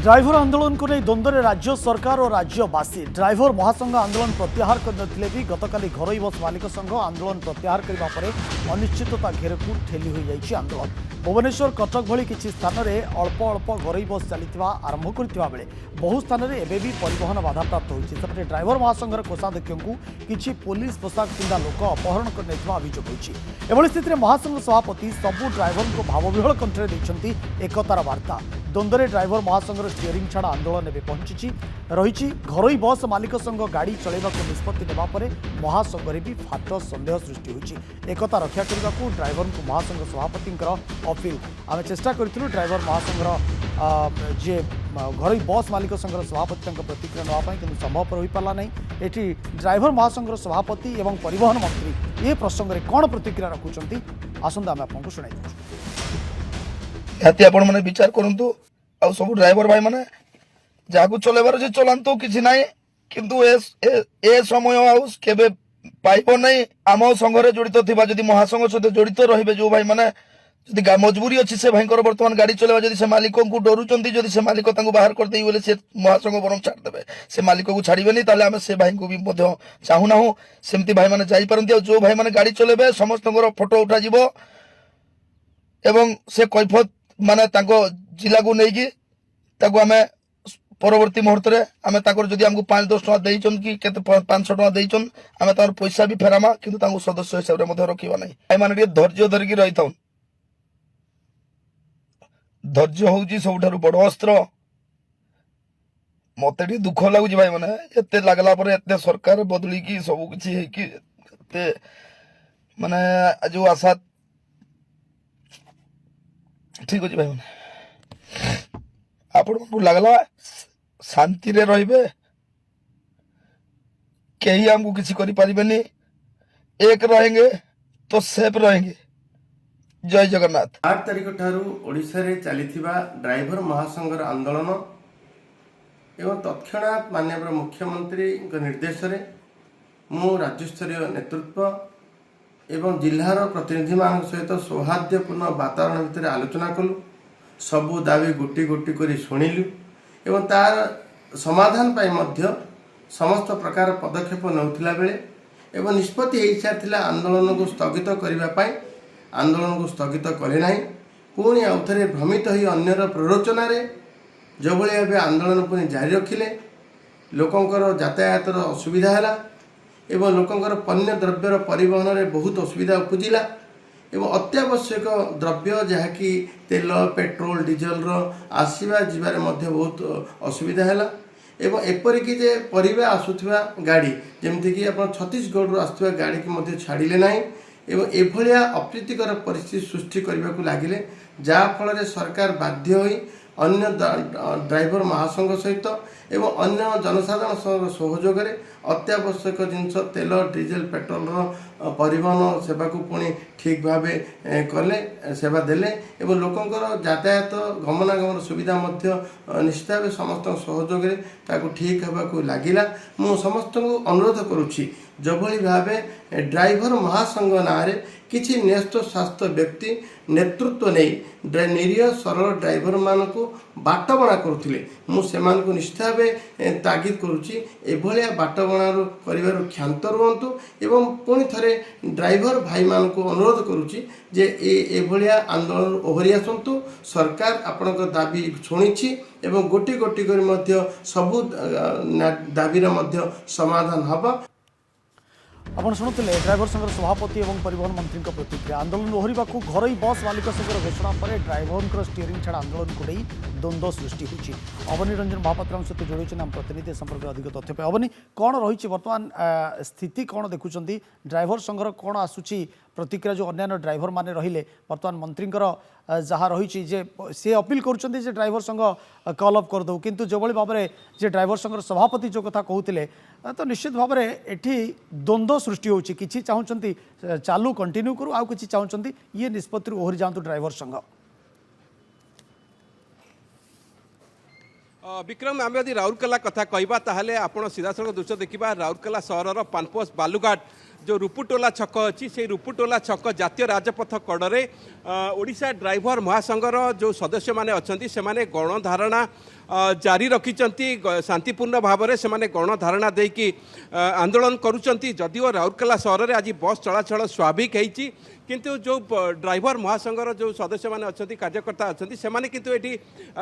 Driver आंदोलन को नहीं द्वंद्व में राज्य सरकार और राज्यवासी ड्राइवर महासंघ आंदोलन प्रत्याहार करते भी गतकाली घरोई बस मालिक संघ आंदोलन प्रत्याहार करने पर अनिश्चितता घेर को ठेली हो जाए आंदोलन भुवनेश्वर कटक भली किसी स्थान में अल्प अल्प घरोई बस चली आरंभ करथिबा बेले बहु स्थान में एबी परिवहन बाधाप्राप्त होती ड्राइवर महासंघर कोषाध्यक्ष को किसी पुलिस पोशाक पिंधा लोक अपहरण कर अभियोग होती स्थित में महासंघ सभापति सबू ड्राइवर को भावविहल कंठे देते एकतार वार्ता द्वंद्व में ड्राइवर महासंघर स्टीयरिंग छाड़ आंदोलन में पहुंची रही घरोई बस मालिक संघ गाड़ी चलैवा निष्पत्ति नेबा परे महासंघ भी फाट सन्देह सृष्टि होती एकता रक्षा करने को ड्राइवर को महासंघ सभापति अपील आम चेष्टा करूँ ड्राइवर महासंघर जे घरोई बस मालिक संघर सभापति प्रतिक्रिया नापी कि संभवपर हो पारा ना ये ड्राइवर महासंघर सभापति और परिवहन मंत्री ये प्रसंग में कौन प्रतिक्रिया रखुंट आसंता आम आपको शुणाई निहाती आपण माने विचार करंतु आ सब ड्राइवर भाई माने जाकू चलेबार जे चलांतु किछि नाही किंतु ए समय आउ केबे पाइबो नाही आम संघरे जड़ित थिबा जदि महासंघ सहित जड़ित रहिबे जो भाई माने जदि मजबूरी अछि से भाईकर वर्तमान गाड़ी चलेबा जदि से मालिक को डरुचंती जदि से मालिक तांको बाहर कर देई बोले से महासंघ बरम छाड़ देबे से मालिक को छाड़िबेनी ताले आमे से भाई को भी मध्य चाहू नाहु सेमति भाई माने जाई परंती जो भाई माने गाड़ी चलेबे समस्तଙ୍କର फोटो उठा जिवो एवं से कैफत माने तांको जिला को नहीं ताको आमे परवर्ती मुहूर्त में आमे ताकर जदि हमको 5-10 टका देइचन कि केते 500 टका देइचन आमे तार पैसा भी फेरामा किंतु तांको सदस्य हिसाब रे मध्य रखिबा नै आइ माने धैर्य धरिकी रहिथाउ धैर्य होउची सबठारु बड़ अस्त्र मते दुख लागुची भाई माने एते लागला पर एते सरकार बदली की सब किछि हे कि एते माने जो आशा ठीक अच्छे भाई मैंने आपको लगला शांति रे रहिबे कहीं हमको किसी करि परिबेनी एक रहेंगे तो सेफ रहेंगे। जय जगन्नाथ। 8 तारिख ठारू ओडिशा रे चलीथिबा ड्राइवर महासंघर आंदोलन एवं तत्क्षणात माननीय मुख्यमंत्री निर्देश रे मु राज्यस्तरीय नेतृत्व एवं जिलार प्रतिनिधि मान सहित सौहार्दपूर्ण वातावरण भितर आलोचना कलु सबू दाबी गोटी गोटी कर शुणिलु एवं तार समाधान पाई मध्य समस्त प्रकार पदक्षेप नौथिला बेले एवं निष्पत्ति हो सारी आंदोलन को स्थगित करने आंदोलन को स्थगित कले ना पुणी आउ थे भ्रमित हो अन्यर प्ररोचन जो भाई आंदोलन पुणी जारी रखिले लोकंकर यातायातर असुविधा है एवं लोकंकर पण्य द्रव्यर परिवहन में बहुत असुविधा उपजिला एवं अत्यावश्यक द्रव्य जहाँकि तेल पेट्रोल डीजेल आसवा जीवार मध्य बहुत असुविधा है एवं एपरिक जे परिवा आसुवा गाड़ी जमीक आप छत्तीसगढ़ आसुवा गाड़ी की मध्य छाड़िले ना एवं एभलिया अप्रीतिकर परिस्थिति सृष्टि करने को लगिले जहाँफल सरकार बाध्य होई अन्य ड्राइवर महासंघ सहित एवं अन्य जनसाधारण सहयोग में अत्यावश्यक जिनस तेल डीजेल पेट्रोल परिवहन सेवा को पुणी ठीक भाव कले सेवा देले एवं लोकंकर यातायात गमनागमन सुविधा निश्चित भाव समस्त सहयोग में ताकू ठीक होगा लगिला मु समस्त को अनुरोध करुच्ची जो भाव ड्राइवर महासंघ ना किछि न्यस्त स्वास्थ्य व्यक्ति नेतृत्व नहीं निरीह सरल ड्राइवर मान को बाटबणा करुले मुझे निश्चित भाव तागिद करुच्ची एभलिया बाटबणा कर क्षांत रुहतु एवं पुणी थे ड्राइवर भाई मान को अनुरोध करुच्ची जे एभलिया आंदोलन ओहरी आसतु सरकार आपण दाबी शुणी एवं गोटी गोटी कर सबू दाबीर समाधान हम। आपण शुणुले ड्राइवर संघर सभापति और परिवहन मंत्री प्रतिक्रिया आंदोलन ओहरिबा घरोई बस मालिक संघर घोषणा पर ड्राइवर स्टीयरिंग छाड़ आंदोलन को नहीं द्वंद्व सृष्टि होती अवनी रंजन महापात्र सहित जोड़ी आम प्रतिनिधि संपर्क में अधिक तथ्य अवनी कौन रही बर्तमान स्थिति कौन देखुं ड्राइवर संघर कौन आसूची प्रतिक्रिया जो अन्य ड्राइवर माने रहिले बर्तमान मंत्री जहाँ रही सी अपील कर ड्राइवर संघ कॉल अप करदे किंतु जो भाव में जे ड्राइवर संघर सभापति जो कथा कहते तो निश्चित भाव में एठी द्वंद्व सृष्टि होची किछि चाहूँगी चालू कंटिन्यू करू आउ किछि चाहूँगी ये निष्पत्ति ओहरी जातु ड्राइवर संघ। विक्रम आम यदि राउरकेला कथा कहवा ताहले आपण सीधासख दृश्य देखा राउरकेला सहर पानपोष बालुघाट जो रुपुटोला छक अच्छी से रुपुटोला छक जातीय राजपथ कड़े ओडिशा ड्राइवर महासंघर जो सदस्य मैंने अच्छा से गणधारणा जारी रखिंट शांतिपूर्ण भाव में से गणधारणा देकी आंदोलन करुँच जदिव राउरकेला सहर में आज बस चलाचल स्वाभाविक होती किंतु जो ड्राइवर महासंघर जो सदस्य मैंने अच्छा कार्यकर्ता अच्छा से किंतु ये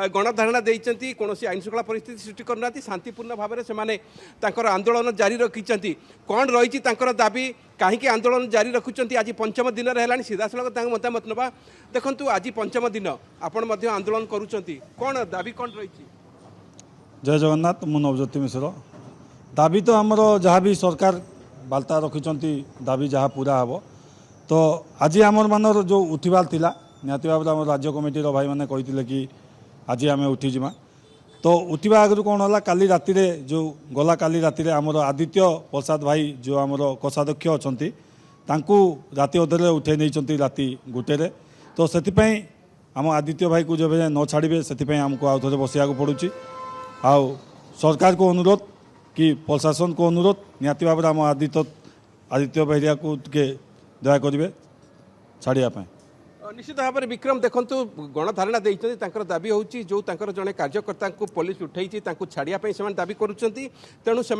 गणधारणा देती कौन आईन श्रृंखला परिस्थिति सृष्टि करना शांतिपूर्ण भाव में से आंदोलन जारी रखिंट कौन रही दाबी कहीं आंदोलन जारी रखुंट आज पंचम दिन है सीधा सड़क मतामत नवा देखु आज पंचम दिन आपण आंदोलन करुँच कौन दाबी कौन रही? जय जगन्नाथ मु नवज्योति मिश्र दाबी तो आमर जहाँ भी सरकार बार्ता रखिंट दाबी जहाँ पूरा हम तो आज आमर मानर जो उठिबार थिला निहाती भाव आम राज्य कमिटी भाई मैंने कही कि आज आम उठीजिमा तो उठा आगु कौन है काली राति जो गला काली राति आमर आदित्य प्रसाद भाई जो आमर कोषाध्यक्ष अच्छा राति अधे उठे नहीं राति गोटे तो से आम आदित्य भाई को जब न छाड़े से आमको आउ थे बसैया पड़ुची आउ सरकार को अनुरोध कि प्रशासन को अनुरोध निहाती भाव आम आदित्य भाई को दया करेंगे छाड़ापी निश्चित भाव में विक्रम देखु गणधारणा देते दाबी हूँ जो जड़े कार्यकर्ता को पुलिस उठाई छाड़ापी से दाबी करुँच तेणु से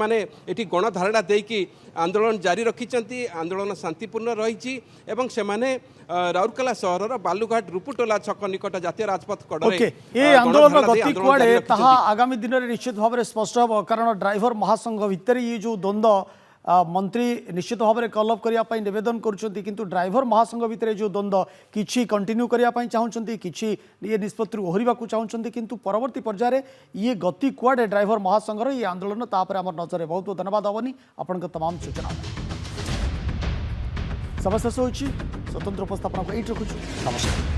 गणधारणा देकी आंदोलन जारी रखिंट आंदोलन शांतिपूर्ण रही राउरकेला सहर बालुघाट रुपुटोला छक निकट जातीय राजपथ कड़े ये आंदोलन गति कुआड़े ताहा आगामी दिन में निश्चित भाव में स्पष्ट हम कारण ड्राइवर महासंघ भितर ये जो द्वंद्व मंत्री निश्चित भाव में कलअप करने निवेदन करुँच किंतु ड्राइवर महासंघ भितर जो द्वंद्व किछि कंटिन्यू करने चाहते किछि ये निष्पत्ति ओहरिबा चाहते किंतु परवर्ती पर्यायर ये गति कुआड़े ड्राइवर महासंघर ये आंदोलन तापर आम नजर बहुत बहुत धन्यवाद अवनी आपण तमाम सूचना समय शेष हो स्वतंत्र उपस्थापन को ये रखुछु नमस्कार।